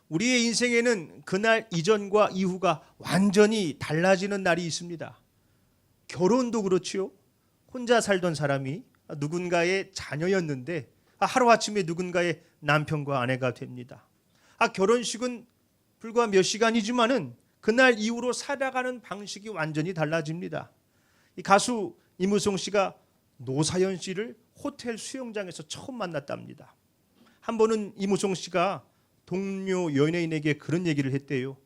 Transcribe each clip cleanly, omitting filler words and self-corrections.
우리의 인생에는 그날 이전과 이후가 완전히 달라지는 날이 있습니다. 결혼도 그렇지요. 혼자 살던 사람이 누군가의 자녀였는데 하루아침에 누군가의 남편과 아내가 됩니다. 결혼식은 불과 몇 시간이지만은 그날 이후로 살아가는 방식이 완전히 달라집니다. 이 가수 이무송 씨가 노사연 씨를 호텔 수영장에서 처음 만났답니다. 한 번은 이무송 씨가 동료 연예인에게 그런 얘기를 했대요.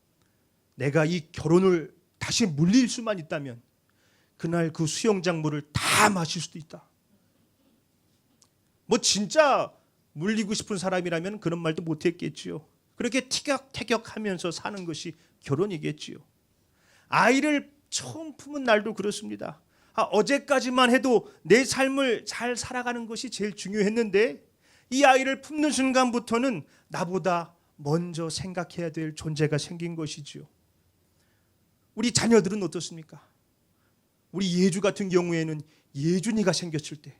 내가 이 결혼을 다시 물릴 수만 있다면 그날 그 수영장 물을 다 마실 수도 있다. 뭐 진짜 물리고 싶은 사람이라면 그런 말도 못했겠지요. 그렇게 티격태격하면서 사는 것이 결혼이겠지요. 아이를 처음 품은 날도 그렇습니다. 어제까지만 해도 내 삶을 잘 살아가는 것이 제일 중요했는데 이 아이를 품는 순간부터는 나보다 먼저 생각해야 될 존재가 생긴 것이지요. 우리 자녀들은 어떻습니까? 우리 예주 같은 경우에는 예준이가 생겼을 때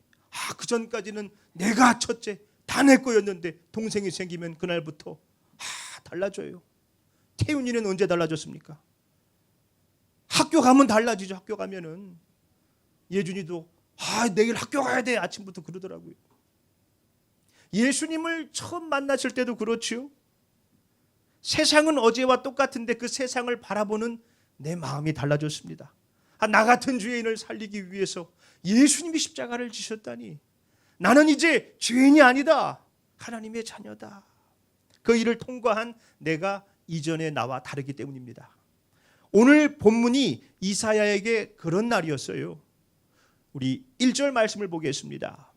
그 전까지는 내가 첫째 다 내 거였는데 동생이 생기면 그날부터 달라져요. 태윤이는 언제 달라졌습니까? 학교 가면 달라지죠. 학교 가면은 예준이도 내일 학교 가야 돼 아침부터 그러더라고요. 예수님을 처음 만났을 때도 그렇지요. 세상은 어제와 똑같은데 그 세상을 바라보는 내 마음이 달라졌습니다. 나 같은 죄인을 살리기 위해서 예수님이 십자가를 지셨다니 나는 이제 죄인이 아니다. 하나님의 자녀다. 그 일을 통과한 내가 이전의 나와 다르기 때문입니다. 오늘 본문이 이사야에게 그런 날이었어요. 우리 1절 말씀을 보겠습니다.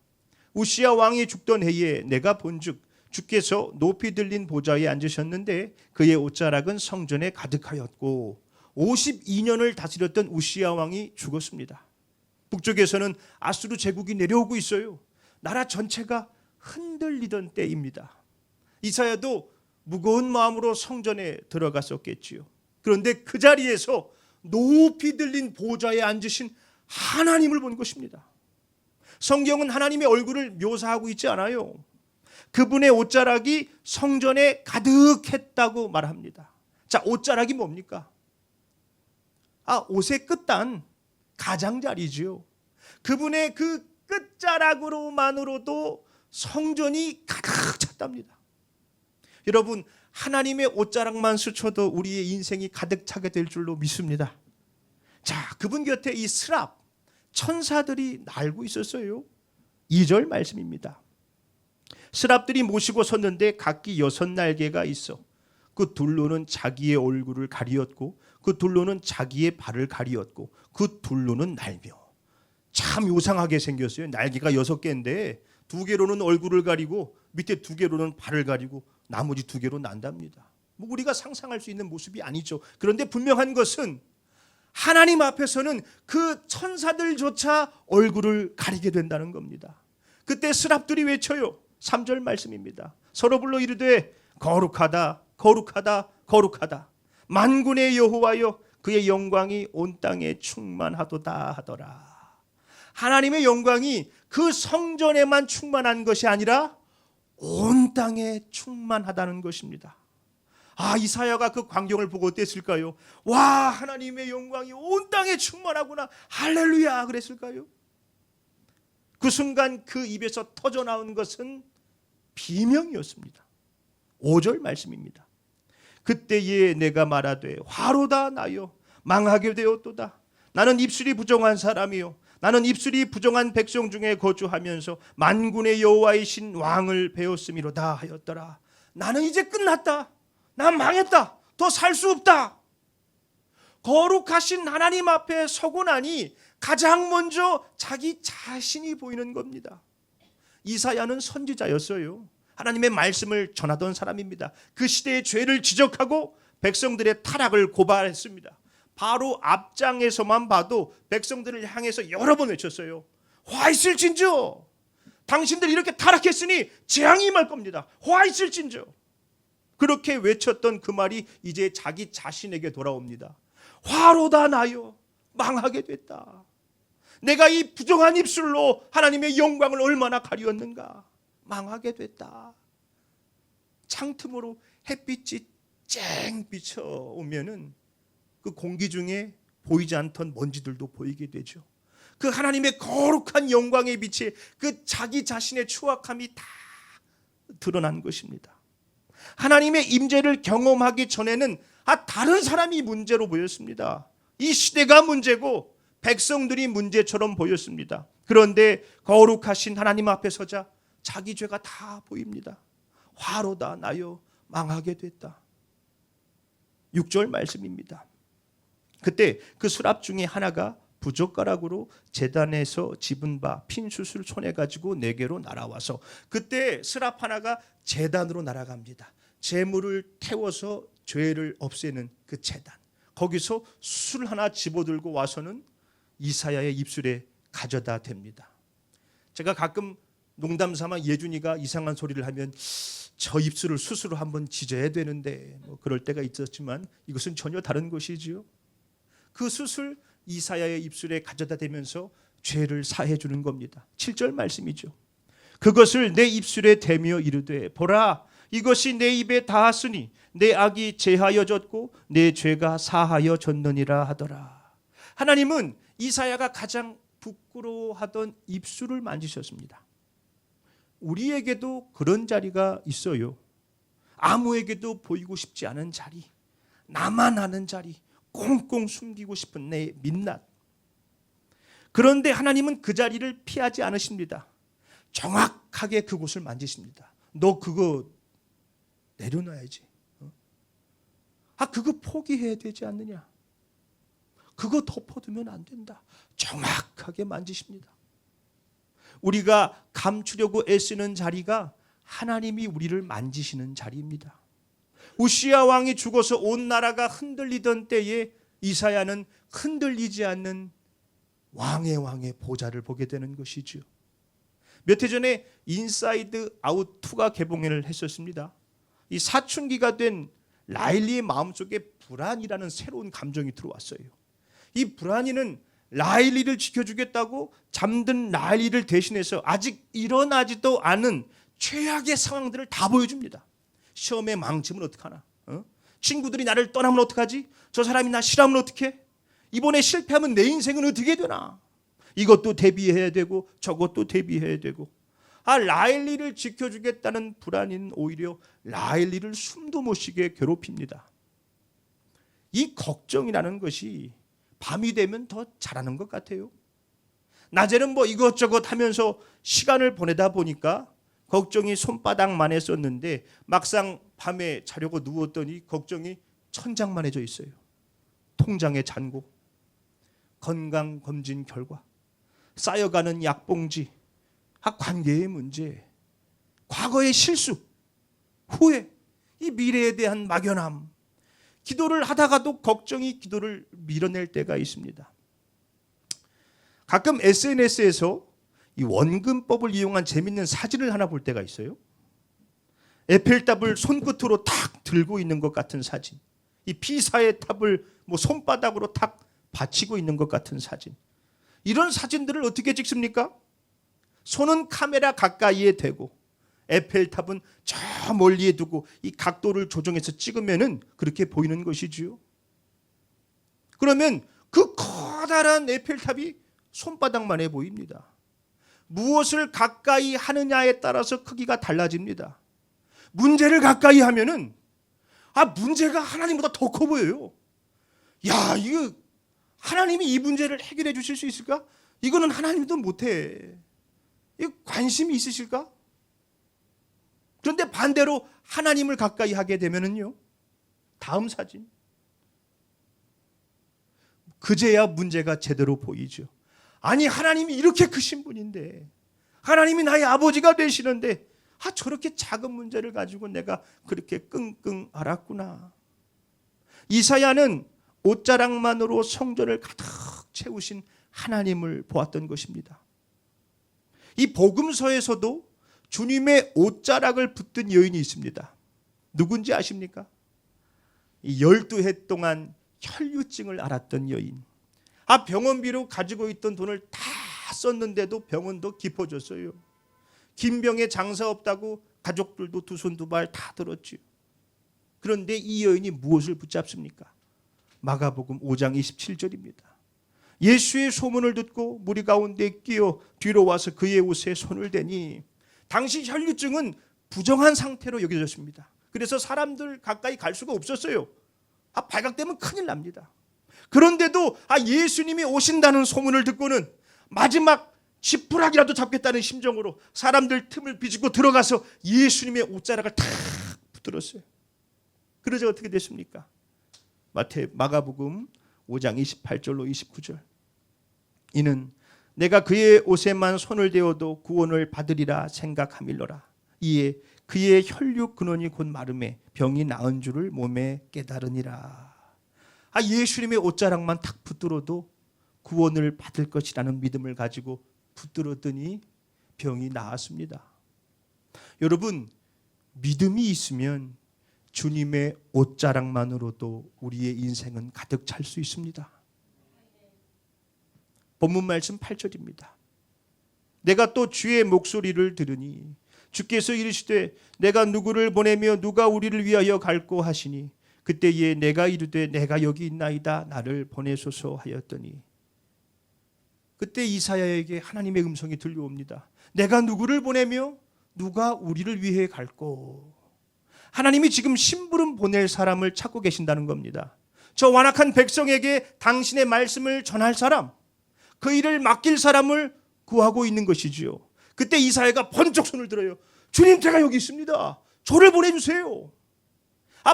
우시야 왕이 죽던 해에 내가 본즉 주께서 높이 들린 보좌에 앉으셨는데 그의 옷자락은 성전에 가득하였고 52년을 다스렸던 우시야 왕이 죽었습니다. 북쪽에서는 아수르 제국이 내려오고 있어요. 나라 전체가 흔들리던 때입니다. 이사야도 무거운 마음으로 성전에 들어갔었겠지요. 그런데 그 자리에서 높이 들린 보좌에 앉으신 하나님을 본 것입니다. 성경은 하나님의 얼굴을 묘사하고 있지 않아요. 그분의 옷자락이 성전에 가득했다고 말합니다. 자, 옷자락이 뭡니까? 옷의 끝단, 가장자리지요. 그분의 그 끝자락으로만으로도 성전이 가득 찼답니다. 여러분, 하나님의 옷자락만 스쳐도 우리의 인생이 가득 차게 될 줄로 믿습니다. 자, 그분 곁에 이 스랍, 천사들이 날고 있었어요. 2절 말씀입니다. 스랍들이 모시고 섰는데 각기 6날개가 있어 그 둘로는 자기의 얼굴을 가리었고 그 둘로는 자기의 발을 가리었고 그 둘로는 날며. 참 요상하게 생겼어요. 날개가 6개인데 2개로는 얼굴을 가리고 밑에 2개로는 발을 가리고 나머지 2개로 난답니다. 뭐 우리가 상상할 수 있는 모습이 아니죠. 그런데 분명한 것은 하나님 앞에서는 그 천사들조차 얼굴을 가리게 된다는 겁니다. 그때 스랍들이 외쳐요. 3절 말씀입니다. 서로 불러 이르되 거룩하다 거룩하다 거룩하다 만군의 여호와여 그의 영광이 온 땅에 충만하도다 하더라. 하나님의 영광이 그 성전에만 충만한 것이 아니라 온 땅에 충만하다는 것입니다. 이사야가 그 광경을 보고 어땠을까요? 와, 하나님의 영광이 온 땅에 충만하구나. 할렐루야 그랬을까요? 그 순간 그 입에서 터져나온 것은 비명이었습니다. 5절 말씀입니다. 그때에 내가 말하되 화로다 나여 망하게 되었도다. 나는 입술이 부정한 사람이요 나는 입술이 부정한 백성 중에 거주하면서 만군의 여호와이신 왕을 배웠음이로다 하였더라. 나는 이제 끝났다. 난 망했다. 더 살 수 없다. 거룩하신 하나님 앞에 서고 나니 가장 먼저 자기 자신이 보이는 겁니다. 이사야는 선지자였어요. 하나님의 말씀을 전하던 사람입니다. 그 시대의 죄를 지적하고 백성들의 타락을 고발했습니다. 바로 앞장에서만 봐도 백성들을 향해서 여러 번 외쳤어요. 화 있을진저. 당신들이 이렇게 타락했으니 재앙이 임할 겁니다. 화 있을진저. 그렇게 외쳤던 그 말이 이제 자기 자신에게 돌아옵니다. 화로다 나여 망하게 됐다. 내가 이 부정한 입술로 하나님의 영광을 얼마나 가리웠는가. 망하게 됐다. 창틈으로 햇빛이 쨍 비춰오면은 그 공기 중에 보이지 않던 먼지들도 보이게 되죠. 그 하나님의 거룩한 영광의 빛에 그 자기 자신의 추악함이 다 드러난 것입니다. 하나님의 임재를 경험하기 전에는 다른 사람이 문제로 보였습니다. 이 시대가 문제고 백성들이 문제처럼 보였습니다. 그런데 거룩하신 하나님 앞에 서자 자기 죄가 다 보입니다. 화로다 나여 망하게 됐다. 6절 말씀입니다. 그때 그 수랍 중에 하나가 부젓가락으로 제단에서 집은 바 핀숯을 손에 가지고 내게로 날아와서, 그때 수랍 하나가 제단으로 날아갑니다. 재물을 태워서 죄를 없애는 그 제단, 거기서 술 하나 집어들고 와서는 이사야의 입술에 가져다 댑니다. 제가 가끔 농담삼아 예준이가 이상한 소리를 하면 저 입술을 스스로 한번 지져야 되는데 그럴 때가 있었지만 이것은 전혀 다른 것이지요. 그 숯을 이사야의 입술에 가져다 대면서 죄를 사해 주는 겁니다. 7절 말씀이죠. 그것을 내 입술에 대며 이르되 보라 이것이 내 입에 닿았으니 내 악이 제하여졌고 내 죄가 사하여졌느니라 하더라. 하나님은 이사야가 가장 부끄러워하던 입술을 만지셨습니다. 우리에게도 그런 자리가 있어요. 아무에게도 보이고 싶지 않은 자리, 나만 아는 자리, 꽁꽁 숨기고 싶은 내 민낯. 그런데 하나님은 그 자리를 피하지 않으십니다. 정확하게 그곳을 만지십니다. 너 그거 내려놔야지. 그거 포기해야 되지 않느냐. 그거 덮어두면 안 된다. 정확하게 만지십니다. 우리가 감추려고 애쓰는 자리가 하나님이 우리를 만지시는 자리입니다. 우시야 왕이 죽어서 온 나라가 흔들리던 때에 이사야는 흔들리지 않는 왕의 보좌를 보게 되는 것이죠. 몇 해 전에 인사이드 아웃 2가 개봉을 했었습니다. 이 사춘기가 된 라일리의 마음속에 불안이라는 새로운 감정이 들어왔어요. 이 불안이는 라일리를 지켜주겠다고 잠든 라일리를 대신해서 아직 일어나지도 않은 최악의 상황들을 다 보여줍니다. 시험에 망치면 어떡하나? 친구들이 나를 떠나면 어떡하지? 저 사람이 나 싫어하면 어떡해? 이번에 실패하면 내 인생은 어떻게 되나? 이것도 대비해야 되고 저것도 대비해야 되고. 라일리를 지켜주겠다는 불안은 오히려 라일리를 숨도 못 쉬게 괴롭힙니다. 이 걱정이라는 것이 밤이 되면 더 잘하는 것 같아요. 낮에는 이것저것 하면서 시간을 보내다 보니까 걱정이 손바닥만에 썼는데 막상 밤에 자려고 누웠더니 걱정이 천장만에 져 있어요. 통장의 잔고, 건강검진 결과, 쌓여가는 약봉지, 관계의 문제, 과거의 실수, 후회, 이 미래에 대한 막연함. 기도를 하다가도 걱정이 기도를 밀어낼 때가 있습니다. 가끔 SNS에서 이 원근법을 이용한 재밌는 사진을 하나 볼 때가 있어요. 에펠탑을 손끝으로 탁 들고 있는 것 같은 사진, 이 피사의 탑을 손바닥으로 탁 받치고 있는 것 같은 사진. 이런 사진들을 어떻게 찍습니까? 손은 카메라 가까이에 대고 에펠탑은 저 멀리에 두고 이 각도를 조정해서 찍으면은 그렇게 보이는 것이지요. 그러면 그 커다란 에펠탑이 손바닥만해 보입니다. 무엇을 가까이 하느냐에 따라서 크기가 달라집니다. 문제를 가까이 하면은 문제가 하나님보다 더 커 보여요. 이거 하나님이 이 문제를 해결해 주실 수 있을까? 이거는 하나님도 못해. 이거 관심이 있으실까? 그런데 반대로 하나님을 가까이 하게 되면은요, 다음 사진, 그제야 문제가 제대로 보이죠. 하나님이 이렇게 크신 분인데, 하나님이 나의 아버지가 되시는데 저렇게 작은 문제를 가지고 내가 그렇게 끙끙 앓았구나. 이사야는 옷자락만으로 성전을 가득 채우신 하나님을 보았던 것입니다. 이 복음서에서도 주님의 옷자락을 붙든 여인이 있습니다. 누군지 아십니까? 12해 동안 혈류증을 앓았던 여인. 병원비로 가지고 있던 돈을 다 썼는데도 병원도 깊어졌어요. 긴 병에 장사 없다고 가족들도 두 손 두 발 다 들었지요. 그런데 이 여인이 무엇을 붙잡습니까? 마가복음 5장 27절입니다. 예수의 소문을 듣고 무리 가운데 끼어 뒤로 와서 그의 옷에 손을 대니 당시 혈류증은 부정한 상태로 여겨졌습니다. 그래서 사람들 가까이 갈 수가 없었어요. 발각되면 큰일 납니다. 그런데도 예수님이 오신다는 소문을 듣고는 마지막 지푸라기라도 잡겠다는 심정으로 사람들 틈을 비집고 들어가서 예수님의 옷자락을 탁 붙들었어요. 그러자 어떻게 됐습니까? 마가복음 5장 28절로 29절. 이는 내가 그의 옷에만 손을 대어도 구원을 받으리라 생각함일러라. 이에 그의 혈육 근원이 곧 마름에 병이 나은 줄을 몸에 깨달으니라. 예수님의 옷자락만 탁 붙들어도 구원을 받을 것이라는 믿음을 가지고 붙들었더니 병이 나았습니다. 여러분, 믿음이 있으면 주님의 옷자락만으로도 우리의 인생은 가득 찰 수 있습니다. 본문 말씀 8절입니다. 내가 또 주의 목소리를 들으니 주께서 이르시되 내가 누구를 보내며 누가 우리를 위하여 갈꼬 하시니 그때에 내가 이르되 내가 여기 있나이다 나를 보내소서 하였더니 그때 이사야에게 하나님의 음성이 들려옵니다. 내가 누구를 보내며 누가 우리를 위해 갈꼬. 하나님이 지금 심부름 보낼 사람을 찾고 계신다는 겁니다. 저 완악한 백성에게 당신의 말씀을 전할 사람, 그 일을 맡길 사람을 구하고 있는 것이지요. 그때 이사야가 번쩍 손을 들어요. 주님, 제가 여기 있습니다. 저를 보내주세요.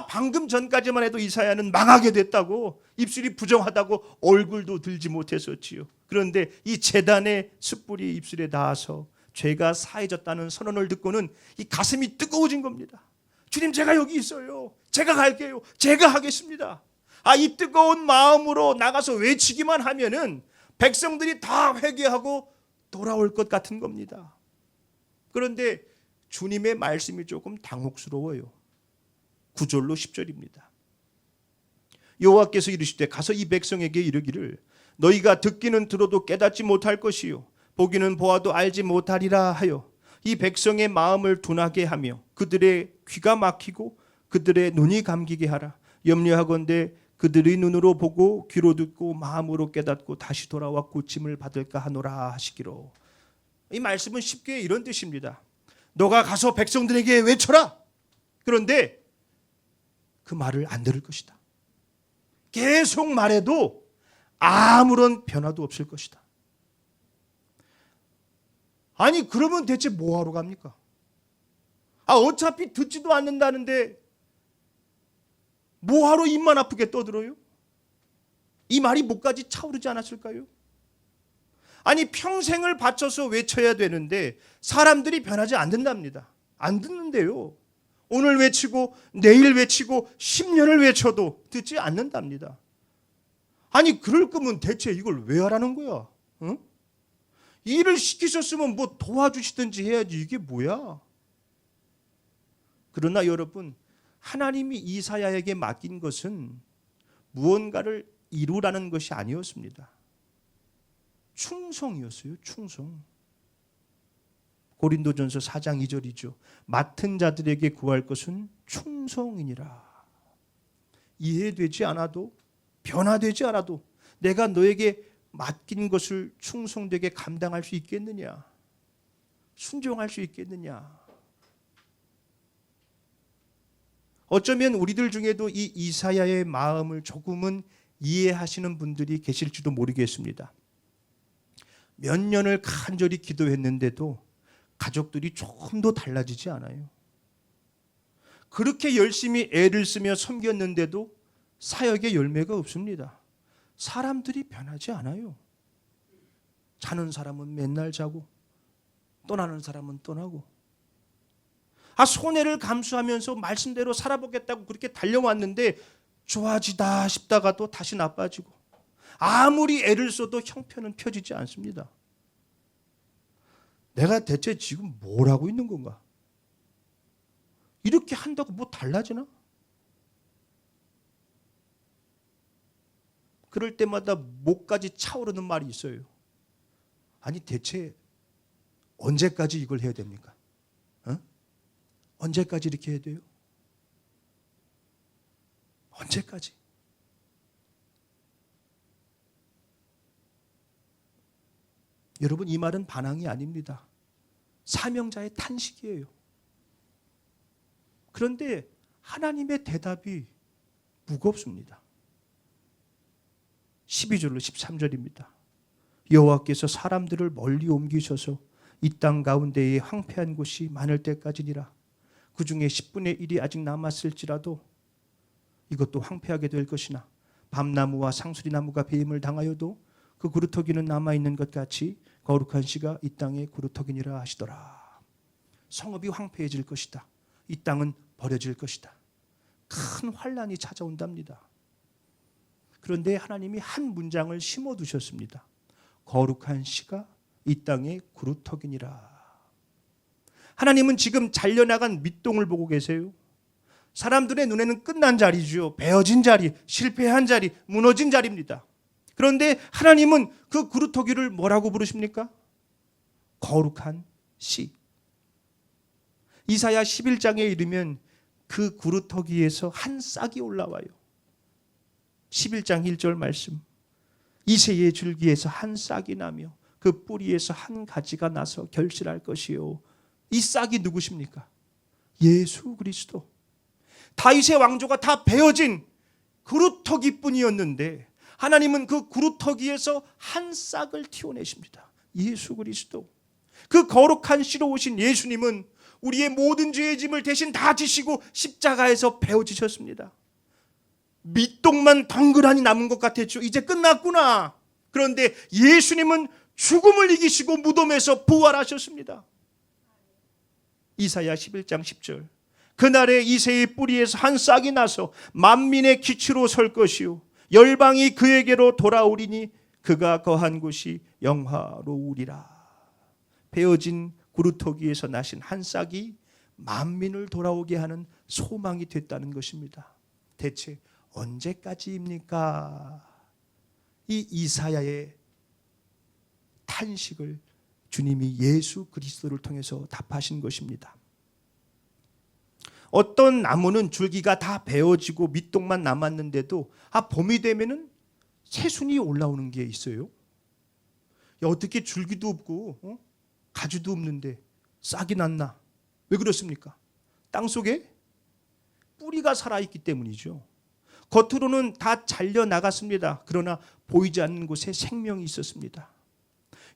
방금 전까지만 해도 이사야는 망하게 됐다고, 입술이 부정하다고 얼굴도 들지 못했었지요. 그런데 이 제단의 숯불이 입술에 닿아서 죄가 사해졌다는 선언을 듣고는 이 가슴이 뜨거워진 겁니다. 주님, 제가 여기 있어요. 제가 갈게요. 제가 하겠습니다. 이 뜨거운 마음으로 나가서 외치기만 하면은 백성들이 다 회개하고 돌아올 것 같은 겁니다. 그런데 주님의 말씀이 조금 당혹스러워요. 9절로 10절입니다. 여호와께서 이르시되 가서 이 백성에게 이르기를 너희가 듣기는 들어도 깨닫지 못할 것이요 보기는 보아도 알지 못하리라 하여 이 백성의 마음을 둔하게 하며 그들의 귀가 막히고 그들의 눈이 감기게 하라. 염려하건대 그들의 눈으로 보고 귀로 듣고 마음으로 깨닫고 다시 돌아와 고침을 받을까 하노라 하시기로. 이 말씀은 쉽게 이런 뜻입니다. 너가 가서 백성들에게 외쳐라. 그런데 그 말을 안 들을 것이다. 계속 말해도 아무런 변화도 없을 것이다. 아니, 그러면 대체 뭐하러 갑니까? 어차피 듣지도 않는다는데 뭐하러 입만 아프게 떠들어요? 이 말이 목까지 차오르지 않았을까요? 아니, 평생을 바쳐서 외쳐야 되는데 사람들이 변하지 않는답니다. 안 듣는데요. 오늘 외치고 내일 외치고 10년을 외쳐도 듣지 않는답니다. 아니, 그럴 거면 대체 이걸 왜 하라는 거야? 응? 일을 시키셨으면 뭐 도와주시든지 해야지. 이게 뭐야? 그러나 여러분, 하나님이 이사야에게 맡긴 것은 무언가를 이루라는 것이 아니었습니다. 충성이었어요. 충성. 고린도전서 4장 2절이죠. 맡은 자들에게 구할 것은 충성이니라. 이해되지 않아도, 변화되지 않아도 내가 너에게 맡긴 것을 충성되게 감당할 수 있겠느냐? 순종할 수 있겠느냐? 어쩌면 우리들 중에도 이 이사야의 마음을 조금은 이해하시는 분들이 계실지도 모르겠습니다. 몇 년을 간절히 기도했는데도 가족들이 조금도 달라지지 않아요. 그렇게 열심히 애를 쓰며 섬겼는데도 사역의 열매가 없습니다. 사람들이 변하지 않아요. 자는 사람은 맨날 자고 떠나는 사람은 떠나고 손해를 감수하면서 말씀대로 살아보겠다고 그렇게 달려왔는데 좋아지다 싶다가 또 다시 나빠지고 아무리 애를 써도 형편은 펴지지 않습니다. 내가 대체 지금 뭘 하고 있는 건가? 이렇게 한다고 뭐 달라지나? 그럴 때마다 목까지 차오르는 말이 있어요. 아니, 대체 언제까지 이걸 해야 됩니까? 언제까지 이렇게 해야 돼요? 언제까지? 여러분, 이 말은 반항이 아닙니다. 사명자의 탄식이에요. 그런데 하나님의 대답이 무겁습니다. 12절로 13절입니다. 여호와께서 사람들을 멀리 옮기셔서 이 땅 가운데에 황폐한 곳이 많을 때까지니라. 그 중에 10분의 1이 아직 남았을지라도 이것도 황폐하게 될 것이나 밤나무와 상수리나무가 배임을 당하여도 그 구루터기는 남아있는 것 같이 거룩한 씨가 이 땅의 구루터기니라 하시더라. 성읍이 황폐해질 것이다. 이 땅은 버려질 것이다. 큰 환란이 찾아온답니다. 그런데 하나님이 한 문장을 심어두셨습니다. 거룩한 씨가 이 땅의 구루터기니라. 하나님은 지금 잘려나간 밑동을 보고 계세요. 사람들의 눈에는 끝난 자리죠. 베어진 자리, 실패한 자리, 무너진 자리입니다. 그런데 하나님은 그 구루터기를 뭐라고 부르십니까? 거룩한 씨. 이사야 11장에 이르면 그 구루터기에서 한 싹이 올라와요. 11장 1절 말씀. 이새의 줄기에서 한 싹이 나며 그 뿌리에서 한 가지가 나서 결실할 것이요. 이 싹이 누구십니까? 예수 그리스도. 다윗의 왕조가 다 베어진 구루터기뿐이었는데 하나님은 그 구루터기에서 한 싹을 틔워내십니다. 예수 그리스도. 그 거룩한 씨로 오신 예수님은 우리의 모든 죄의 짐을 대신 다 지시고 십자가에서 베어지셨습니다. 밑동만 덩그러니 남은 것 같았죠. 이제 끝났구나. 그런데 예수님은 죽음을 이기시고 무덤에서 부활하셨습니다. 이사야 11장 10절. 그날에 이새의 뿌리에서 한 싹이 나서 만민의 기치로 설 것이요 열방이 그에게로 돌아오리니 그가 거한 곳이 영화로우리라. 베어진 구루터기에서 나신 한 싹이 만민을 돌아오게 하는 소망이 됐다는 것입니다. 대체 언제까지입니까? 이 이사야의 탄식을 주님이 예수 그리스도를 통해서 답하신 것입니다. 어떤 나무는 줄기가 다 베어지고 밑동만 남았는데도 봄이 되면은 새순이 올라오는 게 있어요. 어떻게 줄기도 없고 가지도 없는데 싹이 났나? 왜 그렇습니까? 땅 속에 뿌리가 살아있기 때문이죠. 겉으로는 다 잘려 나갔습니다. 그러나 보이지 않는 곳에 생명이 있었습니다.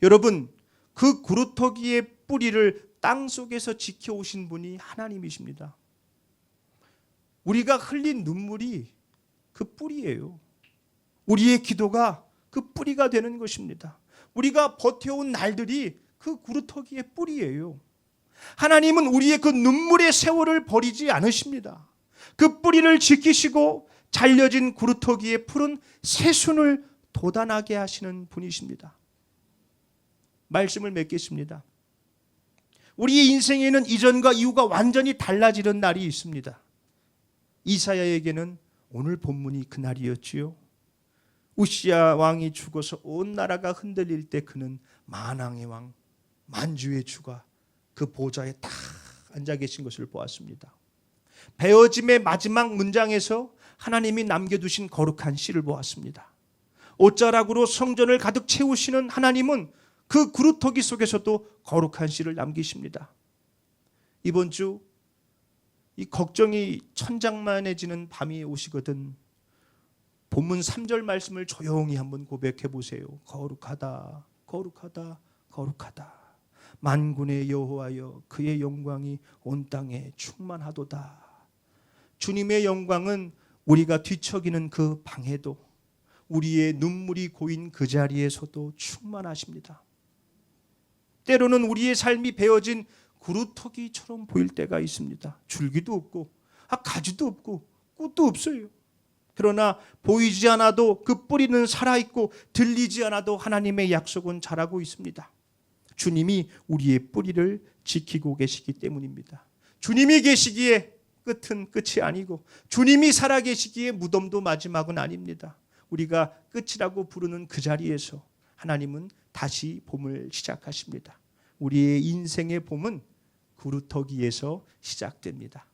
여러분, 그 구루터기의 뿌리를 땅 속에서 지켜오신 분이 하나님이십니다. 우리가 흘린 눈물이 그 뿌리예요. 우리의 기도가 그 뿌리가 되는 것입니다. 우리가 버텨온 날들이 그 구루터기의 뿌리예요. 하나님은 우리의 그 눈물의 세월을 버리지 않으십니다. 그 뿌리를 지키시고 잘려진 구루터기의 푸른 새순을 돋아나게 하시는 분이십니다. 말씀을 맺겠습니다. 우리의 인생에는 이전과 이후가 완전히 달라지는 날이 있습니다. 이사야에게는 오늘 본문이 그날이었지요. 우시야 왕이 죽어서 온 나라가 흔들릴 때 그는 만왕의 왕, 만주의 주가 그 보좌에 딱 앉아 계신 것을 보았습니다. 베어짐의 마지막 문장에서 하나님이 남겨두신 거룩한 씨를 보았습니다. 옷자락으로 성전을 가득 채우시는 하나님은 그 구루터기 속에서도 거룩한 씨를 남기십니다. 이번 주 이 걱정이 천장만해지는 밤이 오시거든 본문 3절 말씀을 조용히 한번 고백해 보세요. 거룩하다, 거룩하다, 거룩하다. 만군의 여호와여, 그의 영광이 온 땅에 충만하도다. 주님의 영광은 우리가 뒤척이는 그 방에도, 우리의 눈물이 고인 그 자리에서도 충만하십니다. 때로는 우리의 삶이 베어진 구루터기처럼 보일 때가 있습니다. 줄기도 없고 가지도 없고 꽃도 없어요. 그러나 보이지 않아도 그 뿌리는 살아있고 들리지 않아도 하나님의 약속은 자라고 있습니다. 주님이 우리의 뿌리를 지키고 계시기 때문입니다. 주님이 계시기에 끝은 끝이 아니고 주님이 살아계시기에 무덤도 마지막은 아닙니다. 우리가 끝이라고 부르는 그 자리에서 하나님은 다시 봄을 시작하십니다. 우리의 인생의 봄은 구루터기에서 시작됩니다.